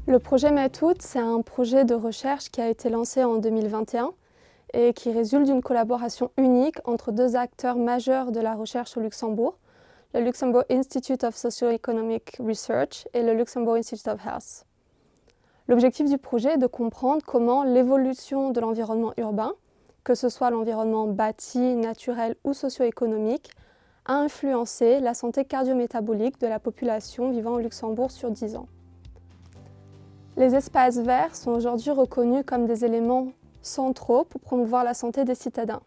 Le projet MetOut, c'est un projet de recherche qui a été lancé en 2021 et qui résulte d'une collaboration unique entre deux acteurs majeurs de la recherche au Luxembourg, le Luxembourg Institute of Socio-Economic Research et le Luxembourg Institute of Health. L'objectif du projet est de comprendre comment l'évolution de l'environnement urbain, que ce soit l'environnement bâti, naturel ou socio-économique, a influencé la santé cardio-métabolique de la population vivant au Luxembourg sur 10 ans. Les espaces verts sont aujourd'hui reconnus comme des éléments centraux pour promouvoir la santé des citadins.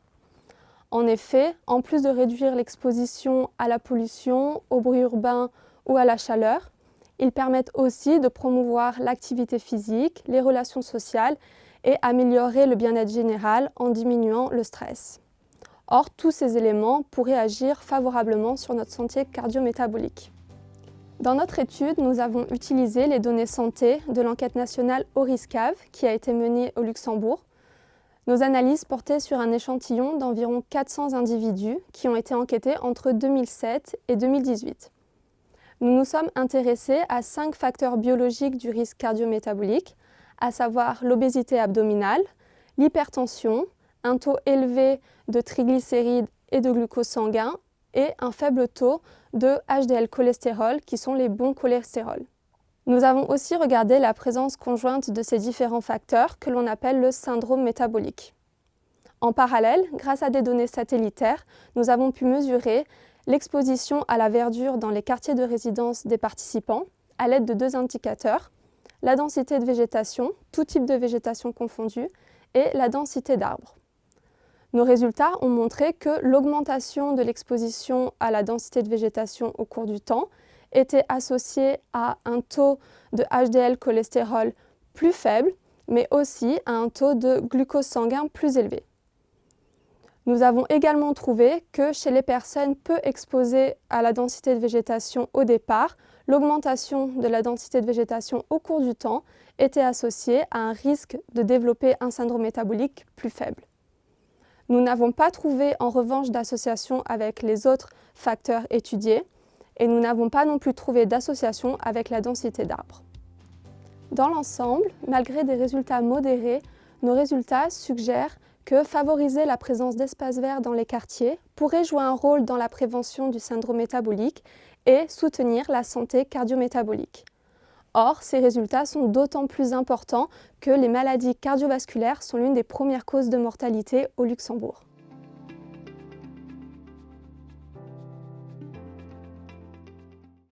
En effet, en plus de réduire l'exposition à la pollution, au bruit urbain ou à la chaleur, ils permettent aussi de promouvoir l'activité physique, les relations sociales et améliorer le bien-être général en diminuant le stress. Or, tous ces éléments pourraient agir favorablement sur notre santé cardio-métabolique. Dans notre étude, nous avons utilisé les données santé de l'enquête nationale Horiscav qui a été menée au Luxembourg. Nos analyses portaient sur un échantillon d'environ 400 individus qui ont été enquêtés entre 2007 et 2018. Nous nous sommes intéressés à 5 facteurs biologiques du risque cardio-métabolique, à savoir l'obésité abdominale, l'hypertension, un taux élevé de triglycérides et de glucose sanguin et un faible taux de HDL cholestérol qui sont les bons cholestérols. Nous avons aussi regardé la présence conjointe de ces différents facteurs que l'on appelle le syndrome métabolique. En parallèle, grâce à des données satellitaires, nous avons pu mesurer l'exposition à la verdure dans les quartiers de résidence des participants à l'aide de 2 indicateurs, la densité de végétation, tout type de végétation confondue, et la densité d'arbres. Nos résultats ont montré que l'augmentation de l'exposition à la densité de végétation au cours du temps était associée à un taux de HDL cholestérol plus faible, mais aussi à un taux de glucose sanguin plus élevé. Nous avons également trouvé que chez les personnes peu exposées à la densité de végétation au départ, l'augmentation de la densité de végétation au cours du temps était associée à un risque de développer un syndrome métabolique plus faible. Nous n'avons pas trouvé en revanche d'association avec les autres facteurs étudiés et nous n'avons pas non plus trouvé d'association avec la densité d'arbres. Dans l'ensemble, malgré des résultats modérés, nos résultats suggèrent que favoriser la présence d'espaces verts dans les quartiers pourrait jouer un rôle dans la prévention du syndrome métabolique et soutenir la santé cardio-métabolique. Or, ces résultats sont d'autant plus importants que les maladies cardiovasculaires sont l'une des premières causes de mortalité au Luxembourg.